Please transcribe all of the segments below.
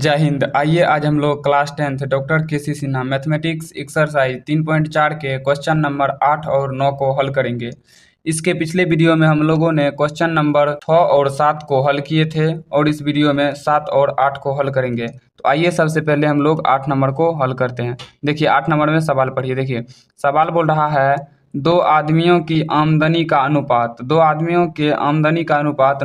जय हिंद। आइए आज हम लोग class 10th doctor KC. Sinha mathematics exercise 3.4 के क्वेश्चन नंबर 8 और 9 को हल करेंगे। इसके पिछले वीडियो में हम लोगों ने क्वेश्चन नंबर 6 और 7 को हल किए थे और इस वीडियो में 7 और 8 को हल करेंगे। तो आइए सबसे पहले हम लोग 8 नंबर को हल करते हैं। देखिए 8 नंबर में सवाल पढ़िए। देखिए सवाल बोल रहा है दो आदमियों की आमदनी का अनुपात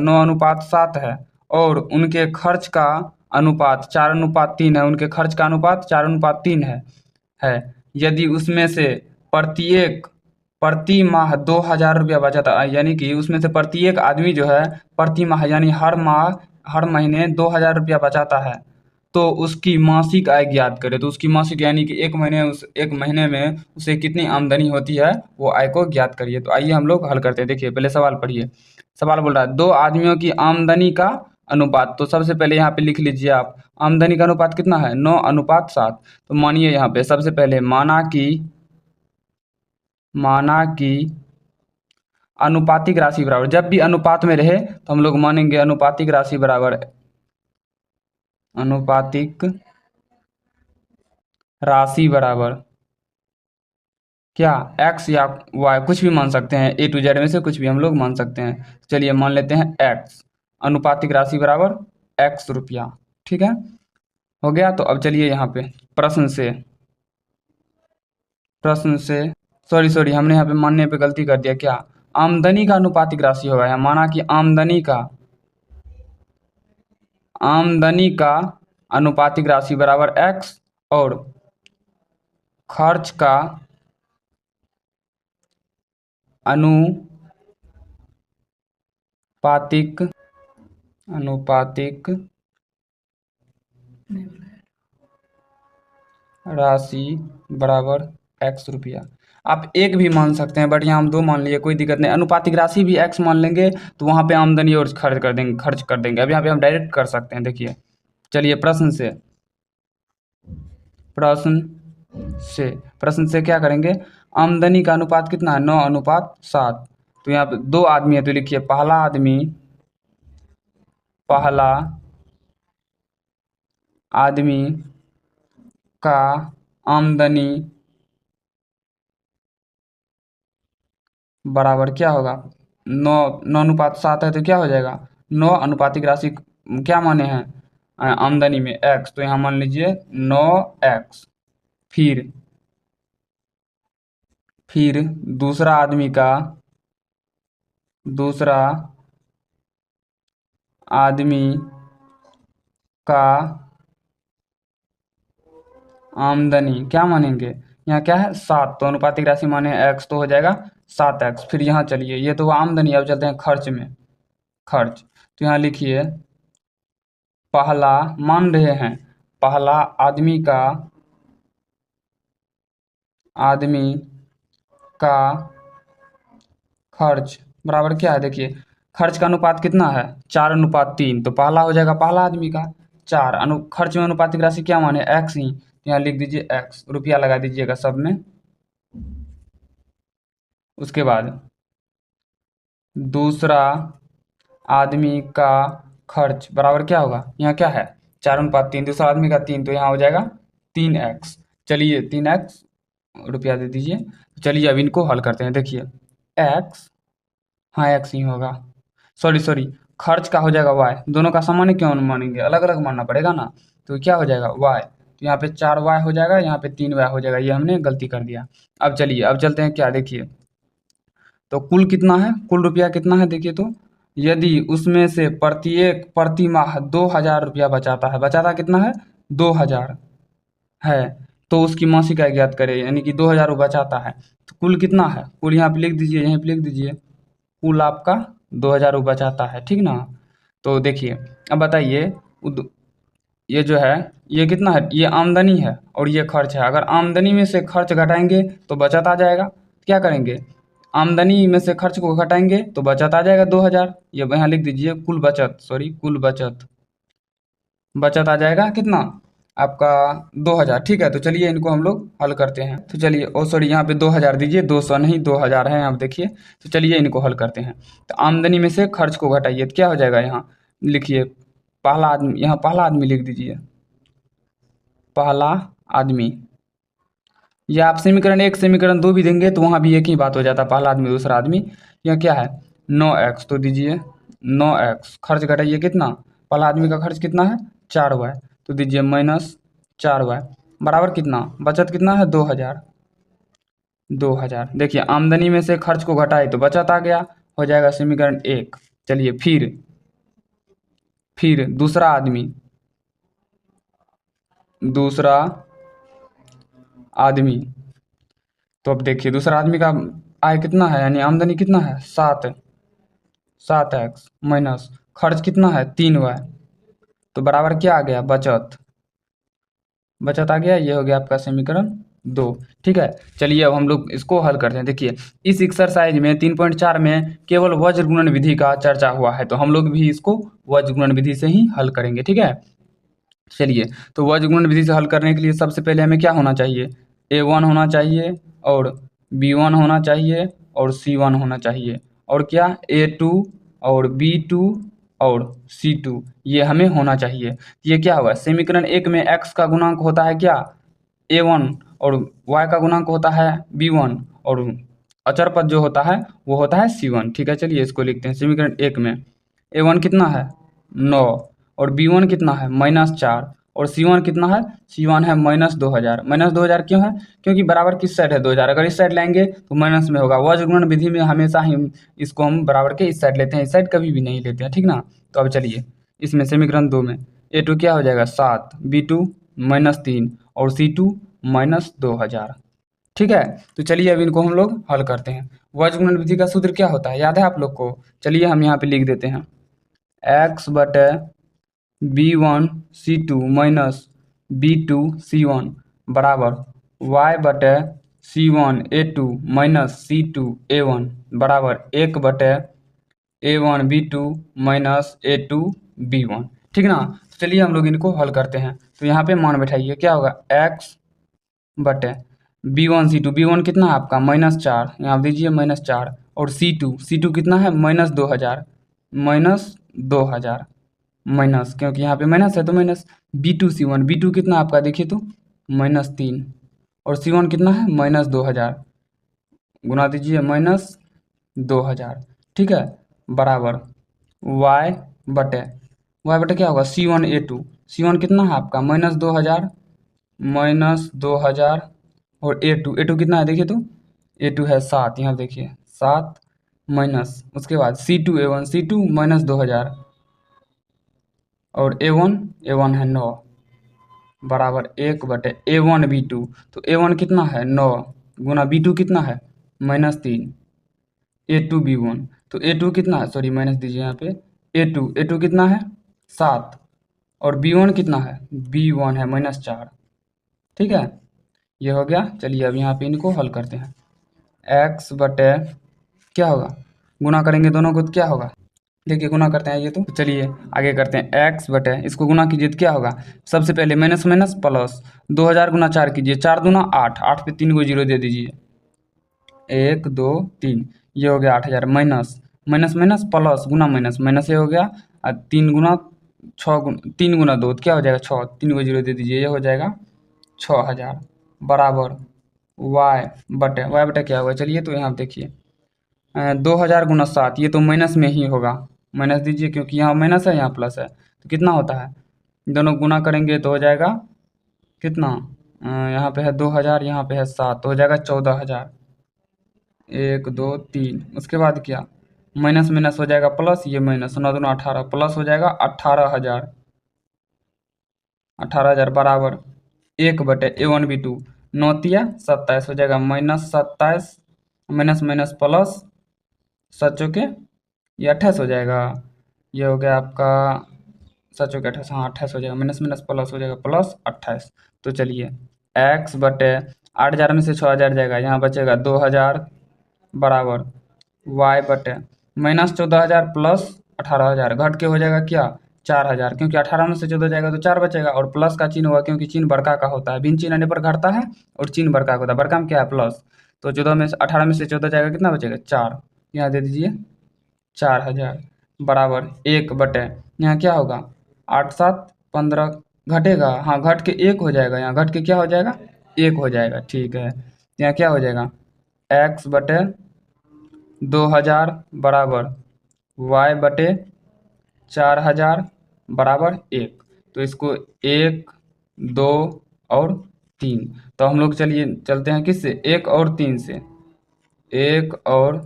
9:7 है और उनके खर्च का अनुपात 4:3 है। उनके खर्च का अनुपात 4:3 है। यदि उसमें से प्रति माह 2,000 रुपया बचाता है, यानी कि उसमें से प्रत्येक आदमी जो है प्रति माह यानी हर महीने 2,000 रुपया बचाता है, तो उसकी मासिक आय ज्ञात करें। तो उसकी मासिक यानी कि एक महीने में उसे कितनी आमदनी होती है वो आय को ज्ञात करिए। तो आइए हम लोग हल करते हैं। देखिए पहले सवाल पढ़िए। सवाल बोल रहा है दो आदमियों की आमदनी का अनुपात। तो सबसे पहले यहाँ पे लिख लीजिए आप, आमदनी का अनुपात कितना है 9:7। तो मानिए यहाँ पे सबसे पहले माना कि अनुपातिक राशि बराबर, जब भी अनुपात में रहे तो हम लोग मानेंगे अनुपातिक राशि बराबर क्या x या y, कुछ भी मान सकते हैं, A to Z में से कुछ भी हम लोग मान सकते हैं। चलिए मान लेते हैं x, अनुपातिक राशि बराबर x रुपया। ठीक है, हो गया। तो अब चलिए यहाँ पे प्रश्न से सॉरी हमने यहाँ पे मानने पे गलती कर दिया। क्या आमदनी का अनुपातिक राशि होगा। यहाँ माना कि आमदनी का अनुपातिक राशि बराबर x और खर्च का अनुपातिक राशि बराबर x रुपया। आप एक भी मान सकते हैं, बट यहाँ हम दो मान लिए, कोई दिक्कत नहीं। अनुपातिक राशि भी x मान लेंगे तो वहाँ पे आमदनी और खर्च कर देंगे। अब यहाँ पे हम डायरेक्ट कर सकते हैं। देखिए चलिए प्रश्न से क्या करेंगे, आमदनी का अनुपात कितना है 9:7। तो यहाँ पे दो आदमी है तो लिखिए पहला आदमी का आमदनी बराबर क्या होगा 9:7 है तो क्या हो जाएगा 9 अनुपातिक राशि क्या माने हैं आमदनी में x, तो यहाँ मान लीजिए 9x। फिर दूसरा आदमी का आमदनी क्या मानेंगे, यहाँ क्या है 7, तो अनुपातिक राशि माने x तो हो जाएगा 7x। फिर यहाँ चलिए ये तो आमदनी, अब चलते हैं खर्च। तो यहाँ लिखिए पहला आदमी का खर्च बराबर क्या है। देखिए खर्च का अनुपात कितना है 4:3, तो पहला हो जाएगा पहला आदमी का 4 खर्च में अनुपातिक राशि क्या माने x ही, यहाँ लिख दीजिए x, रुपया लगा दीजिएगा सब में। उसके बाद दूसरा आदमी का खर्च बराबर क्या होगा, यहाँ क्या है 4:3, दूसरा आदमी का 3, तो यहाँ हो जाएगा 3x। चलिए 3x रुपया दे दीजिए। चलिए अब इनको हल करते हैं। देखिए x, हाँ x ही होगा, सॉरी खर्च का हो जाएगा y, दोनों का सामान्य क्यों मानेंगे, अलग अलग मानना पड़ेगा ना। तो क्या हो जाएगा y, तो यहाँ पे 4y हो जाएगा, यहाँ पे 3y हो जाएगा, ये हमने गलती कर दिया। अब चलिए अब चलते हैं क्या, देखिए तो कुल कितना है, कुल रुपया कितना है। देखिए तो यदि उसमें से प्रति माह 2,000 रुपया बचाता कितना है 2,000 है, तो उसकी मासिक आय ज्ञात करें, यानी कि 2,000 बचाता है। तो कुल कितना है, कुल यहाँ पे लिख दीजिए, यहीं पे लिख दीजिए कुल आपका 2,000 बचाता है। ठीक ना। तो देखिए अब बताइए ये जो है ये कितना है, ये आमदनी है और ये खर्च है। अगर आमदनी में से खर्च घटाएंगे तो बचत आ जाएगा। क्या करेंगे, आमदनी में से खर्च को घटाएंगे तो बचत आ जाएगा 2,000। ये यहाँ लिख दीजिए कुल बचत आ जाएगा कितना आपका 2,000। ठीक है, तो चलिए इनको हम लोग हल करते हैं। तो चलिए यहाँ पे 2,000 दीजिए, 200 नहीं 2,000 है यहाँ पे देखिए। तो चलिए इनको हल करते हैं। तो आमदनी में से खर्च को घटाइए तो क्या हो जाएगा, यहाँ लिखिए पहला आदमी, यहाँ पहला आदमी लिख दीजिए पहला आदमी, या आप समीकरण 1 समीकरण 2 भी देंगे तो वहाँ भी एक ही बात हो जाता है, पहला आदमी दूसरा आदमी। यह क्या है 9x, तो दीजिए 9x, खर्च घटाइए कितना, पहला आदमी का खर्च कितना है 4y, तो दीजिए -4y बराबर कितना, बचत कितना है 2000। 2000 देखिए आमदनी में से खर्च को घटाए तो बचत आ गया, हो जाएगा समीकरण 1। चलिए फिर दूसरा आदमी, तो अब देखिए दूसरा आदमी का आय कितना है, यानी आमदनी कितना है 7x माइनस खर्च कितना है 3y, तो बराबर क्या आ गया, बचत आ गया। ये हो गया आपका समीकरण 2। ठीक है, चलिए अब हम लोग इसको हल करते हैं। देखिए इस एक्सरसाइज में 3.4 में केवल वज्र गुणन विधि का चर्चा हुआ है, तो हम लोग भी इसको वज्र गुणन विधि से ही हल करेंगे। ठीक है, चलिए तो वज्र गुणन विधि से हल करने के लिए सबसे पहले हमें क्या होना चाहिए, a1 होना चाहिए और b1 होना चाहिए और c1 होना चाहिए, और क्या a2 और b2 और c2 ये हमें होना चाहिए। ये क्या होगा, समीकरण 1 में x का गुणांक होता है क्या a1 और y का गुणांक होता है b1 और अचर पद जो होता है वो होता है c1। ठीक है, चलिए इसको लिखते हैं। समीकरण 1 में a1 कितना है 9 और b1 कितना है -4 और c1 कितना है, c1 है -2000। -2000 क्यों है, क्योंकि बराबर किस साइड है 2000, अगर इस साइड लाएंगे तो माइनस में होगा। वज्र गुणन विधि में हमेशा ही इसको हम बराबर के इस साइड लेते हैं, इस साइड कभी भी नहीं लेते हैं। ठीक ना, तो अब चलिए इसमें समीकरण 2 में a2 क्या हो जाएगा 7, b2 -3 और c2 -2000। ठीक है, तो चलिए अब इनको हम लोग हल करते हैं। वज्र गुणन विधि का सूत्र क्या होता है, याद है आप लोग को, चलिए हम यहाँ पे लिख देते हैं x बटे b1c2 माइनस b2c1 बराबर y बटे c1a2 माइनस c2a1 बराबर 1 बटे a1b2 माइनस a2b1। ठीक ना, तो चलिए हम लोग इनको हल करते हैं। तो यहाँ पे मान बैठाइए, क्या होगा x बटे b1c2, b1 कितना है आपका -4, यहाँ दीजिए -4 और c2 कितना है -2000, -2000 माइनस, क्योंकि यहाँ पे माइनस है तो माइनस b2c1, b2 कितना आपका देखिए तो -3 और c1 कितना है -2000, गुना दीजिए -2000। ठीक है, बराबर y बटे क्या होगा c1 कितना है आपका -2000 और a2 कितना है देखिए तो a2 है 7, यहाँ देखिए 7 माइनस उसके बाद c2 -2000 और a1 है 9 बराबर 1 बटे a1b2, तो a1 कितना है 9 गुना b2 कितना है -3 a2b1, तो a2 कितना है, सॉरी माइनस दीजिए यहाँ पे, a2 कितना है 7 और b1 कितना है, b1 है -4। ठीक है, ये हो गया। चलिए अब यहाँ पे इनको हल करते हैं। x बटे क्या होगा, गुना करेंगे दोनों को तो क्या होगा, देखिए गुना करते हैं ये, तो चलिए आगे करते हैं। x बटे इसको गुना कीजिए तो क्या होगा, सबसे पहले माइनस माइनस प्लस 2000 गुना 4 कीजिए, 4 दूना 8, 8 पे 3 को जीरो दे दीजिए, 1 2 3, ये हो गया 8000 माइनस माइनस माइनस प्लस गुना माइनस माइनस, ये हो गया 3 गुना 3 गुना 2 तो क्या हो जाएगा 6, 3 को जीरो दे दीजिए, ये हो जाएगा 6000 बराबर y बटे क्या होगा, चलिए तो यहाँ देखिए 2000 गुना 7, ये तो माइनस में ही होगा, माइनस दीजिए क्योंकि यहाँ माइनस है यहाँ प्लस है, तो कितना होता है, दोनों गुना करेंगे तो हो जाएगा कितना, यहाँ पे है 2000, यहाँ पे है 7, तो हो जाएगा 14000, 1 2 3, उसके बाद क्या माइनस माइनस हो जाएगा प्लस, ये माइनस 9 दूना 18 प्लस हो जाएगा 18000 बराबर 1 बटे a1b2, 9 तिया 27 हो जाएगा -27 माइनस माइनस प्लस 7 चौके ये 28 हो जाएगा, ये हो गया आपका 7 चौके 28, हाँ 28 हो जाएगा, माइनस माइनस प्लस हो जाएगा प्लस 28। तो चलिए x बटे 8000 में से 6000 जाएगा, यहाँ बचेगा 2000 बराबर y बटे -14000 प्लस 18000 घट के हो जाएगा क्या 4000, क्योंकि 18 में से 14 जाएगा तो 4 बचेगा और प्लस का चिन्ह होगा क्योंकि चिन्ह बड़का का होता है, भिन्न चिन्ह आने पर घटता है और चिन्ह बड़का का होता है, बड़का में क्या है प्लस, तो 18 में से 14 जाएगा कितना बचेगा 4, यहाँ दे दीजिए 4000 बराबर 1 बटे यहाँ क्या होगा 8 7 15 घटेगा, हाँ घट के एक हो जाएगा, यहाँ घट के क्या हो जाएगा, एक हो जाएगा, ठीक है। यहाँ क्या हो जाएगा, x बटे 2000 बराबर y बटे 4000 बराबर एक। तो इसको एक, दो और तीन, तो हम लोग चलिए चलते हैं किससे, एक और तीन से, एक और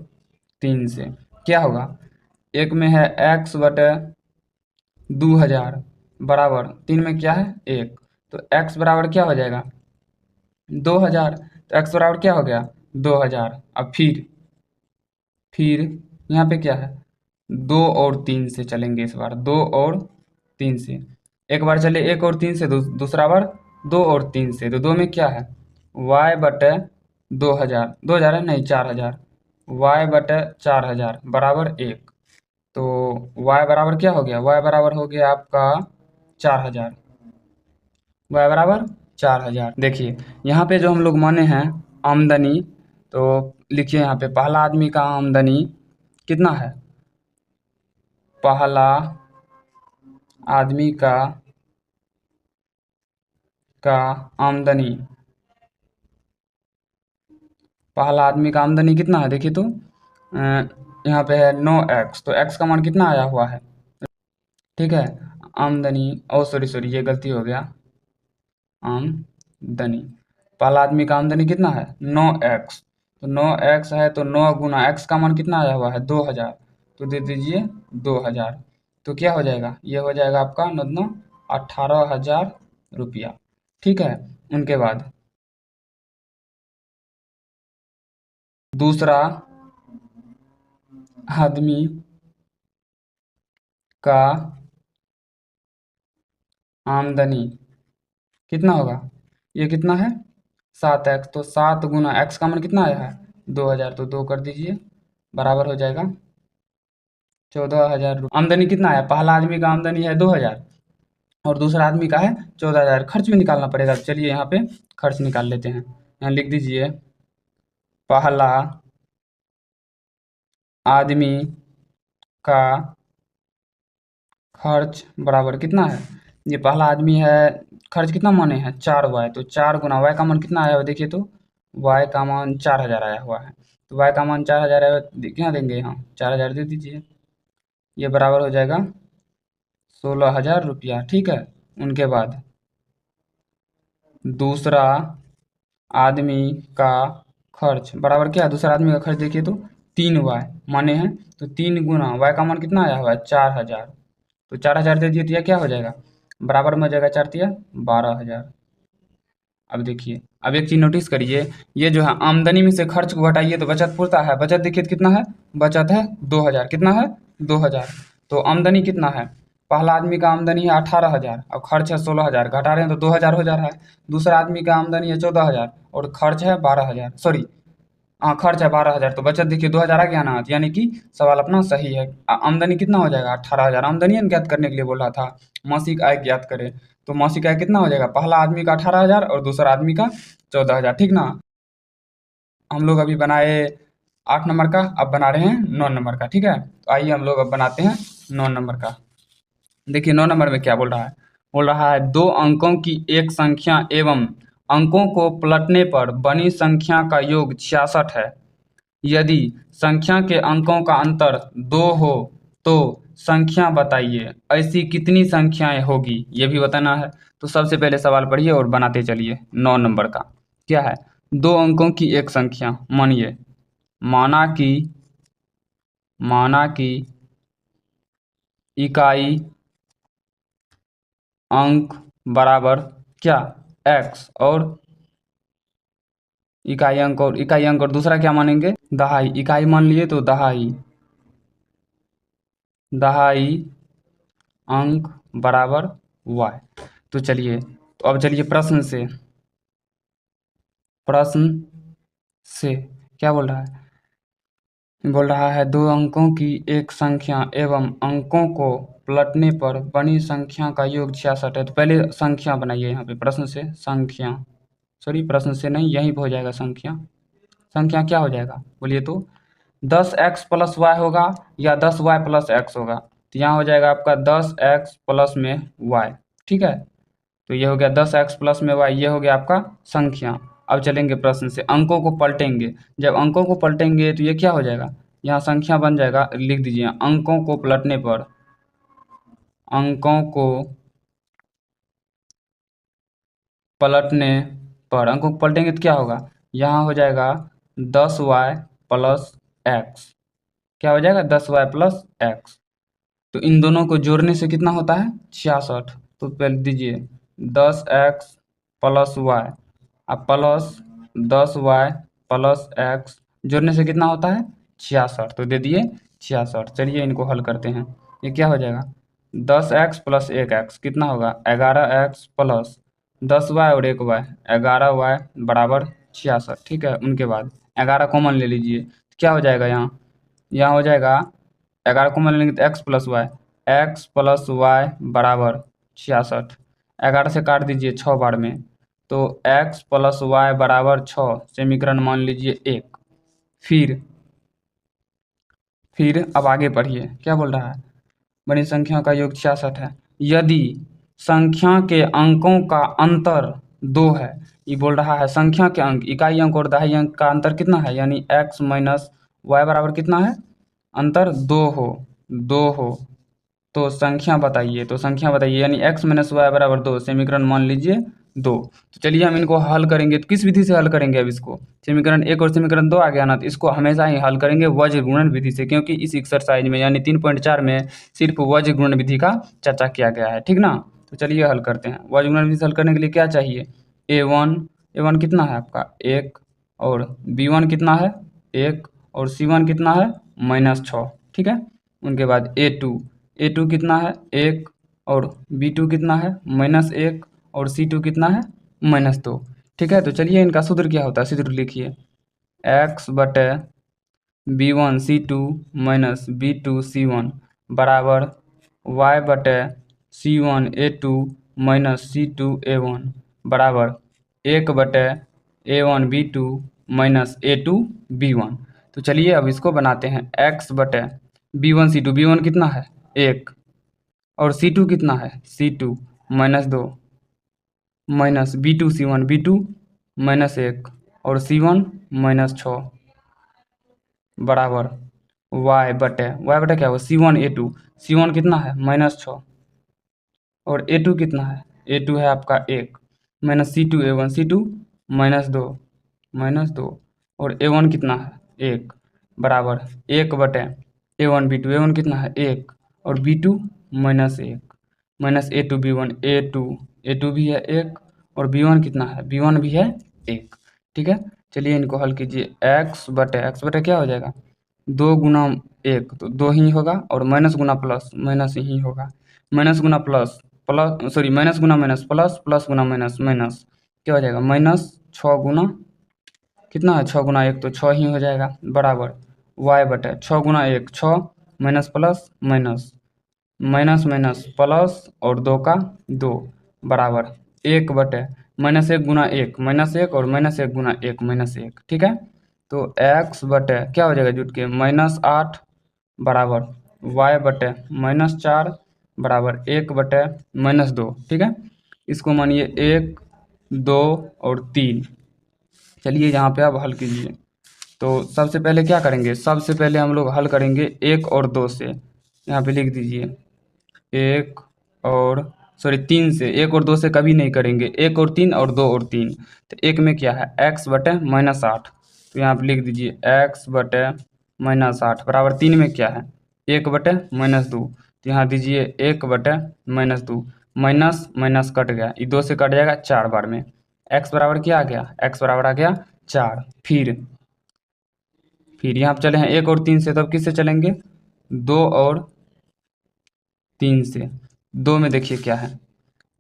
तीन से क्या होगा, एक में है x बटे 2000 बराबर तीन में क्या है एक, तो x बराबर क्या हो जाएगा 2000, तो x बराबर क्या हो गया 2000। अब फिर यहाँ पे क्या है, दो और तीन से चलेंगे, इस बार दो और तीन से, एक बार चले एक और तीन से, दूसरा बार दो और तीन से, तो दो में क्या है y बटे 2000 है नहीं 4000, y बटे 4000 बराबर एक। तो y बराबर क्या हो गया, y बराबर हो गया आपका 4000, y बराबर 4000। देखिए यहाँ पे जो हम लोग माने हैं आमदनी, तो लिखिए यहाँ पे पहला आदमी का आमदनी कितना है, पहला आदमी का आमदनी, पहला आदमी का आमदनी कितना है, देखिए तो यहाँ पे है 9x, तो x का मान कितना आया हुआ है, ठीक है। आमदनी, ओ सॉरी ये गलती हो गया, आमदनी, पहला आदमी का आमदनी कितना है 9x, तो 9x है तो 9 गुना x का मान कितना आया हुआ है 2000, तो दे दीजिए 2000, तो क्या हो जाएगा, ये हो जाएगा आपका 18,000 रुपया, ठीक है। उनके बाद दूसरा आदमी का आमदनी कितना होगा, ये कितना है 7x, तो 7 गुना x का मान कितना आया है 2000, तो 2 कर दीजिए बराबर हो जाएगा 14,000 रुपये। आमदनी कितना आया, पहला आदमी का आमदनी है 2000 और दूसरा आदमी का है 14,000, खर्च भी निकालना पड़ेगा, चलिए यहाँ पे खर्च निकाल लेते हैं। यहाँ लिख दीजिए पहला आदमी का खर्च बराबर कितना है, ये पहला आदमी है, खर्च कितना माने हैं 4y, तो 4 गुना y का मान कितना आया हुआ है, देखिए तो y का मान 4000 आया हुआ है, तो y का मान 4000 आया हुआ है, क्या देंगे यहाँ 4000 दे दीजिए, ये बराबर हो जाएगा 16,000 रुपया, ठीक है। उनके बाद दूसरा आदमी का खर्च बराबर क्या है, दूसरा आदमी का खर्च देखिए तो 3y माने हैं, तो 3 गुना y का मान कितना आया हुआ है 4000, तो 4000 दे दिए तो यह क्या हो जाएगा, बराबर में हो जाएगा 4 तिया 12,000। अब देखिए, अब एक चीज़ नोटिस करिए, ये जो है आमदनी में से खर्च को घटाइए तो बचत पूरता है, बचत देखिए तो कितना है, बचत है 2000, कितना है 2000, तो आमदनी कितना है, पहला आदमी का आमदनी है 18,000 और खर्च है 16,000, घटा रहे हैं तो 2000 हो जा रहा है। दूसरा आदमी का आमदनी है 14,000 और खर्च है 12,000, सॉरी हाँ खर्च है 12,000, तो बचत देखिए 2000 आ गया ना, यानी कि सवाल अपना सही है। आमदनी कितना हो जाएगा 18,000, आमदनी ज्ञात करने के लिए बोल रहा था, मासिक आय ज्ञात करें, तो मासिक आय कितना हो जाएगा, पहला आदमी का 18,000 और दूसरा आदमी का 14,000, ठीक ना। हम लोग अभी बनाए 8 नंबर का, अब बना रहे हैं 9 नंबर का, ठीक है। तो आइए हम लोग अब बनाते हैं 9 नंबर का। देखिए 9 नंबर में क्या बोल रहा है, बोल रहा है दो अंकों की एक संख्या एवं अंकों को पलटने पर बनी संख्या का योग 66 है। यदि संख्या के अंकों का अंतर 2 हो तो संख्या बताइए, ऐसी कितनी संख्याएं होगी ये भी बताना है। तो सबसे पहले सवाल पढ़िए और बनाते चलिए। 9 नंबर का क्या है, दो अंकों की एक संख्या, मानिए माना कि इकाई अंक बराबर क्या x, और इकाई अंक और दूसरा क्या मानेंगे दहाई, इकाई मान लिए तो दहाई अंक बराबर y। तो चलिए, तो अब चलिए प्रश्न से क्या बोल रहा है दो अंकों की एक संख्या एवं अंकों को पलटने पर बनी संख्या का योग 66 है। तो पहले संख्या बनाइए यहाँ पे, प्रश्न से नहीं, यहीं पर हो जाएगा संख्या क्या हो जाएगा बोलिए तो, 10x प्लस वाई होगा या 10y प्लस x होगा, तो यहाँ हो जाएगा आपका 10x प्लस में y, ठीक है। तो ये हो गया 10x प्लस में y, ये हो गया आपका संख्या। अब चलेंगे प्रश्न से, अंकों को पलटेंगे। जब अंकों को पलटेंगे तो ये क्या हो जाएगा, यहाँ संख्या बन जाएगा, लिख दीजिए अंकों को पलटने पर, अंकों को पलटने पर, अंकों को पलटेंगे तो क्या होगा, यहाँ हो जाएगा 10y प्लस एक्स। क्या हो जाएगा 10y प्लस एक्स। तो इन दोनों को जोड़ने से कितना होता है 66। तो पहले दीजिए 10x प्लस वाई अब प्लस 10y प्लस एक्स, जोड़ने से कितना होता है 66। तो दे दिए 66। चलिए इनको हल करते हैं। ये क्या हो जाएगा 10x प्लस 1x कितना होगा 11x प्लस 10y और 1y 11y बराबर 66। ठीक है, उनके बाद 11 कॉमन ले लीजिए, क्या हो जाएगा यहाँ हो जाएगा 11 कॉमन लेंगे तो एक्स प्लस वाई बराबर 66। 11 से काट दीजिए 6 बार में, तो x प्लस वाई बराबर 6, समीकरण मान लीजिए 1। फिर अब आगे पढ़िए, क्या बोल रहा है, बड़ी संख्या का योग 66 है। यदि संख्या के अंकों का अंतर 2 है, ये बोल रहा है संख्या के अंक, इकाई अंक और दहाई अंक का अंतर कितना है, यानी x माइनस वाई बराबर कितना है, अंतर 2 हो तो संख्या बताइए। तो संख्या बताइए, यानी x माइनस वाई बराबर 2, समीकरण मान लीजिए 2। तो चलिए हम इनको हल करेंगे। तो किस विधि से हल करेंगे, अब इसको समीकरण 1 और समीकरण 2 आ गया ना, तो इसको हमेशा ही हल करेंगे वज्र गुणन विधि से, क्योंकि इस एक्सरसाइज में यानी 3.4 में सिर्फ वज्र गुणन विधि का चर्चा किया गया है। ठीक ना, तो चलिए हल करते हैं। वज्र गुणन विधि से हल करने के लिए क्या चाहिए, ए वन कितना है आपका 1, और b1 कितना है 1, और c1 कितना है -6। ठीक है, उनके बाद ए टू कितना है 1, और b2 कितना है -1, और c2 कितना है -2। ठीक है, तो चलिए इनका सूत्र क्या होता है, सूत्र लिखिए x बटे b1c2 माइनस b2c1 बराबर y बटे c1a2 माइनस c2a1 बराबर 1 बटे a1b2 माइनस a2b1। तो चलिए अब इसको बनाते हैं, x बटे b1c2, b1 कितना है 1, और c2 कितना है c2 -2, माइनस b2c1 b2 -1, और c1 -6 बराबर y बटे क्या होगा c1 कितना है -6, और a2 कितना है a2 है आपका 1, माइनस c2 -2, और a1 कितना है 1 बराबर 1 बटे a1 कितना है 1, और b2 -1, माइनस a2 भी है 1, और b1 कितना है b1 भी है 1। ठीक है, चलिए इनको हल कीजिए, x बटे क्या हो जाएगा 2 गुना 1 तो 2 ही होगा, और माइनस गुना प्लस माइनस ही होगा, माइनस गुना प्लस प्लस सॉरी माइनस गुना माइनस प्लस, प्लस गुना माइनस माइनस, क्या हो जाएगा -6 गुना कितना है 6 गुना 1 तो 6 ही हो जाएगा, बराबर y बटे 6 गुना 1 6, minus plus minus minus minus plus, और 2 का 2 बराबर 1 बटे -1 गुना 1 -1, और -1 गुना 1 -1। ठीक है, तो x बटे क्या हो जाएगा जुट के -8 बराबर y बटे -4 बराबर 1 बटे -2। ठीक है, इसको मानिए 1 2 और 3। चलिए यहाँ पे अब हल कीजिए। तो सबसे पहले क्या करेंगे, सबसे पहले हम लोग हल करेंगे 1 और 2 से। यहाँ पे लिख दीजिए 1 और 3 से, 1 और 2 से कभी नहीं करेंगे, 1 और 3 और 2 और 3। तो 1 में क्या है x बटे -8, तो यहाँ पे लिख दीजिए x बटे -8 बराबर 3 में क्या है 1 बटे -2, तो यहाँ दीजिए 1 बटे -2, माइनस माइनस कट गया, ये 2 से कट जाएगा 4 बार में, x बराबर क्या आ गया, x बराबर आ गया 4। फिर यहाँ पे चले हैं 1 और 3 से, तब किससे चलेंगे 2 और 3 से। 2 में देखिए क्या है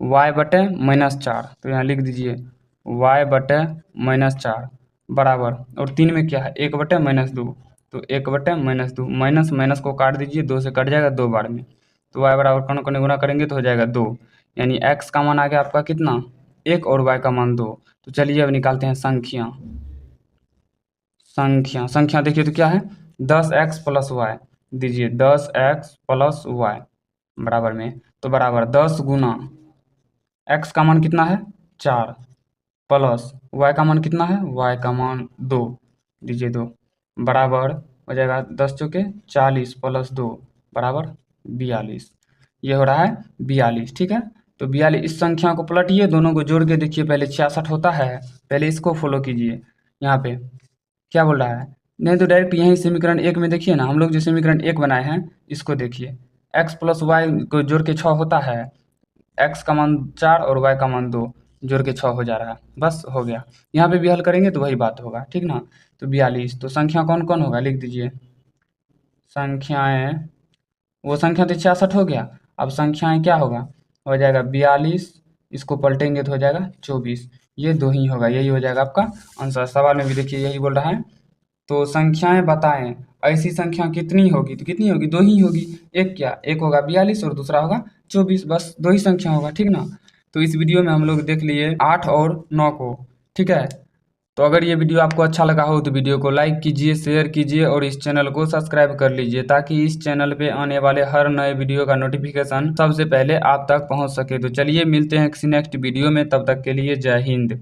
y बटे -4, तो यहाँ लिख दीजिए y बटे -4 बराबर, और 3 में क्या है 1 बटे -2, तो 1 बटे -2, माइनस माइनस को काट दीजिए, 2 से कट जाएगा 2 बार में, तो y बराबर कौन कौन गुना करेंगे तो हो जाएगा 2, यानी x का मान आ गया आपका कितना 1 और y का मान 2। तो चलिए अब निकालते हैं संख्या देखिए तो क्या है 10x प्लस वाई, दीजिए 10x प्लस वाई बराबर में, तो बराबर 10 गुना x का मान कितना है 4 प्लस y का मान कितना है y का मान 2 दीजिए 2 बराबर हो जाएगा 10 चौके 40 प्लस 2 बराबर 42। ये हो रहा है 42। ठीक है, तो 42 इस संख्या को पलटिए, दोनों को जोड़ के देखिए। पहले 66 होता है, पहले इसको फॉलो कीजिए। यहाँ पे क्या बोल रहा है, नहीं तो डायरेक्ट यहीं समीकरण 1 में देखिए ना, हम लोग जो समीकरण 1 बनाए हैं इसको देखिए। x प्लस वाई को जोड़ के 6 होता है, x का मान 4 और y का मान 2 जोड़ के 6 हो जा रहा है, बस हो गया। यहाँ पे भी हल करेंगे तो वही बात होगा, ठीक ना। तो 42, तो संख्या कौन कौन होगा लिख दीजिए। संख्याएं, वो संख्या तो 66 हो गया, अब संख्याएं क्या होगा, हो जाएगा 42, इसको पलटेंगे तो हो जाएगा 24। ये 2 ही होगा, यही हो जाएगा आपका आंसर। सवाल में भी देखिए यही बोल रहा है। तो संख्याएं बताएं, ऐसी संख्या कितनी होगी, तो कितनी होगी 2 ही होगी। एक क्या, एक होगा 42 और दूसरा होगा 24, बस 2 ही संख्या होगा, ठीक ना। तो इस वीडियो में हम लोग देख लिए 8 और 9 को, ठीक है। तो अगर ये वीडियो आपको अच्छा लगा हो तो वीडियो को लाइक कीजिए, शेयर कीजिए और इस चैनल को सब्सक्राइब कर लीजिए, ताकि इस चैनल पे आने वाले हर नए वीडियो का नोटिफिकेशन सबसे पहले आप तक पहुंच सके। तो चलिए मिलते हैं किसी नेक्स्ट वीडियो में, तब तक के लिए जय हिंद।